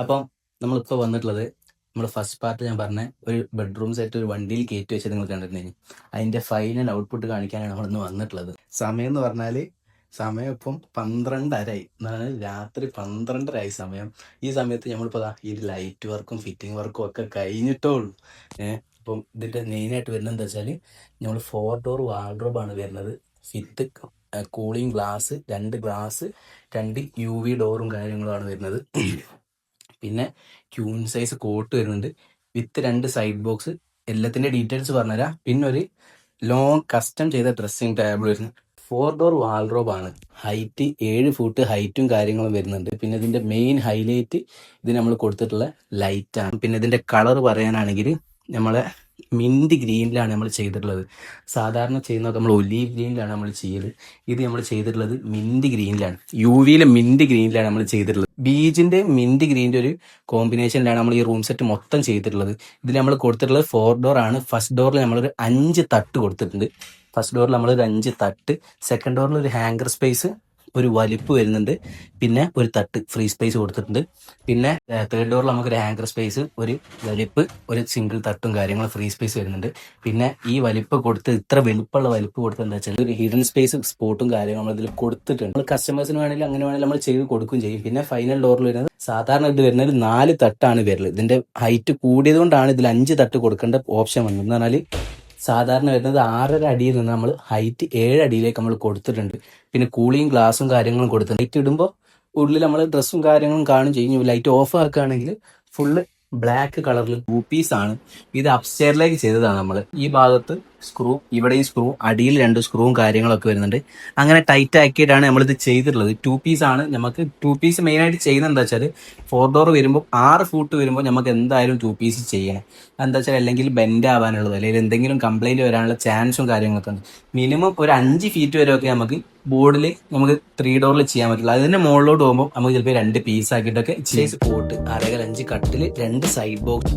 അപ്പം നമ്മളിപ്പോൾ വന്നിട്ടുള്ളത് നമ്മുടെ ഫസ്റ്റ് പാർട്ട് ഞാൻ പറഞ്ഞ ഒരു ബെഡ്റൂം സെറ്റ് ഒരു വണ്ടിയിൽ കയറ്റി വെച്ച് നിങ്ങൾ കണ്ടിട്ടുണ്ടെങ്കിൽ അതിൻ്റെ ഫൈനൽ ഔട്ട്പുട്ട് കാണിക്കാനാണ് നമ്മളിന്ന് വന്നിട്ടുള്ളത്. സമയം എന്ന് പറഞ്ഞാൽ സമയം ഇപ്പം 12:30 എന്നാണ്, രാത്രി 12:30 സമയം. ഈ സമയത്ത് നമ്മളിപ്പോൾ ഈ ലൈറ്റ് വർക്കും ഫിറ്റിംഗ് വർക്കും ഒക്കെ കഴിഞ്ഞിട്ടേ ഉള്ളൂ. അപ്പം ഇതിൻ്റെ മെയിനായിട്ട് വരുന്നത് എന്താ വെച്ചാൽ നമ്മൾ 4 ഡോർ വാർഡ്രോബാണ് വരുന്നത്. Fit cooling glass, 2 glass, 2 UV ഡോറും കാര്യങ്ങളുമാണ് വരുന്നത്. പിന്നെ ക്യൂൻ സൈസ് കോട്ട് വരുന്നുണ്ട് വിത്ത് 2 സൈഡ് ബോക്സ്. എല്ലാത്തിൻ്റെ ഡീറ്റെയിൽസ് പറഞ്ഞുതരാം. പിന്നെ ഒരു ലോങ് കസ്റ്റം ചെയ്ത ഡ്രസ്സിങ് ടേബിൾ വരുന്നു. 4 ഡോർ വാൾഡ്രോബാണ്. ഹൈറ്റ് 7 ഫൂട്ട് ഹൈറ്റും കാര്യങ്ങളും വരുന്നുണ്ട്. പിന്നെ ഇതിൻ്റെ മെയിൻ ഹൈലൈറ്റ് ഇത് നമ്മൾ കൊടുത്തിട്ടുള്ള ലൈറ്റാണ്. പിന്നെ ഇതിൻ്റെ കളർ പറയാനാണെങ്കിൽ നമ്മളെ മിൻറ്റ് ഗ്രീനിലാണ് നമ്മൾ ചെയ്തിട്ടുള്ളത്. സാധാരണ ചെയ്യുന്നത് നമ്മൾ ഒലീവ് ഗ്രീനിലാണ് നമ്മൾ ചെയ്യല്. ഇത് നമ്മൾ ചെയ്തിട്ടുള്ളത് മിൻറ്റ് ഗ്രീനിലാണ്, UVയിലെ മിൻറ്റ് ഗ്രീനിലാണ് നമ്മൾ ചെയ്തിട്ടുള്ളത്. ബീജിന്റെ മിൻറ്റ് ഗ്രീനിന്റെ ഒരു കോമ്പിനേഷനിലാണ് നമ്മൾ ഈ റൂം സെറ്റ് മൊത്തം ചെയ്തിട്ടുള്ളത്. ഇതിൽ നമ്മൾ കൊടുത്തിട്ടുള്ളത് 4 ഡോർ ആണ്. ഫസ്റ്റ് ഡോറിൽ നമ്മളൊരു 5 തട്ട് കൊടുത്തിട്ടുണ്ട്. ഫസ്റ്റ് ഡോറിൽ നമ്മളൊരു 5 തട്ട്, സെക്കൻഡ് ഡോറിൽ ഒരു ഹാങ്കർ സ്പേസ്, ഒരു വലിപ്പ് വരുന്നുണ്ട്, പിന്നെ ഒരു തട്ട് ഫ്രീ സ്പേസ് കൊടുത്തിട്ടുണ്ട്. പിന്നെ തേർഡ് ഡോറിൽ നമുക്കൊരു ഹാങ്കർ സ്പേസ്, ഒരു വലിപ്പ്, ഒരു സിംഗിൾ തട്ടും കാര്യങ്ങളും ഫ്രീ സ്പേസ് വരുന്നുണ്ട്. പിന്നെ ഈ വലിപ്പ് കൊടുത്ത് ഇത്ര വലുപ്പമുള്ള വലിപ്പ് കൊടുത്ത് എന്താ വെച്ചാൽ ഒരു ഹിഡൻ സ്പേസ് സ്പോട്ടും കാര്യങ്ങളും നമ്മൾ ഇതിൽ കൊടുത്തിട്ടുണ്ട്. നമ്മൾ കസ്റ്റമേഴ്സിന് വേണമെങ്കിൽ അങ്ങനെ വേണമെങ്കിൽ നമ്മൾ ചെയ്ത് കൊടുക്കുകയും ചെയ്യും. പിന്നെ ഫൈനൽ ഡോറിൽ വരുന്നത് സാധാരണ ഇത് വരുന്നത് 4 തട്ടാണ് വരുന്നത്. ഇതിന്റെ ഹൈറ്റ് കൂടിയത് കൊണ്ടാണ് ഇതിൽ 5 തട്ട് കൊടുക്കേണ്ട ഓപ്ഷൻ വന്നത്. എന്ന് പറഞ്ഞാൽ സാധാരണ വരുന്നത് 6.5 അടിയിൽ നിന്ന് നമ്മൾ ഹൈറ്റ് 7 അടിയിലേക്ക് നമ്മൾ കൊടുത്തിട്ടുണ്ട്. പിന്നെ കൂളിംഗ് ഗ്ലാസും കാര്യങ്ങളും കൊടുത്തിട്ടുണ്ട്. ലൈറ്റ് ഇടുമ്പോൾ ഉള്ളിൽ നമ്മൾ ഡ്രസ്സും കാര്യങ്ങളും കാണും ചെയ്യും. ലൈറ്റ് ഓഫ് ആക്കുകയാണെങ്കിൽ ഫുള്ള് ബ്ലാക്ക് കളറിൽ 2 പീസ് ആണ്. ഇത് അപ്സ്റ്റെയറിലേക്ക് ചെയ്തതാണ് നമ്മൾ. ഈ ഭാഗത്ത് സ്ക്രൂ, ഇവിടെ ഈ സ്ക്രൂ, അടിയിൽ 2 സ്ക്രൂവും കാര്യങ്ങളൊക്കെ വരുന്നുണ്ട്. അങ്ങനെ ടൈറ്റ് ആക്കിയിട്ടാണ് നമ്മളിത് ചെയ്തിട്ടുള്ളത്. 2 പീസ് ആണ്. നമുക്ക് 2 പീസ് മെയിനായിട്ട് ചെയ്യുന്നത് എന്താ വെച്ചാൽ 4 ഡോർ വരുമ്പോൾ 6 ഫൂട്ട് വരുമ്പോൾ നമുക്ക് എന്തായാലും 2 പീസ് ചെയ്യണം. എന്താ വെച്ചാൽ അല്ലെങ്കിൽ ബെൻഡ് ആവാനുള്ളത്, അല്ലെങ്കിൽ എന്തെങ്കിലും കംപ്ലൈന്റ് വരാനുള്ള ചാൻസും കാര്യങ്ങളൊക്കെ ഉണ്ട്. മിനിമം ഒരു 5 ഫീറ്റ് വരെയൊക്കെ നമുക്ക് ബോർഡിൽ നമുക്ക് 3 ഡോറിൽ ചെയ്യാൻ പറ്റില്ല. അതിന്റെ മുകളിലോട്ട് പോകുമ്പോൾ നമുക്ക് ചിലപ്പോൾ 2 പീസ് ആക്കിയിട്ടൊക്കെ ചെയ്ത് പോട്ട് 6.5 കട്ടിൽ, 2 സൈഡ് ബോക്സ്.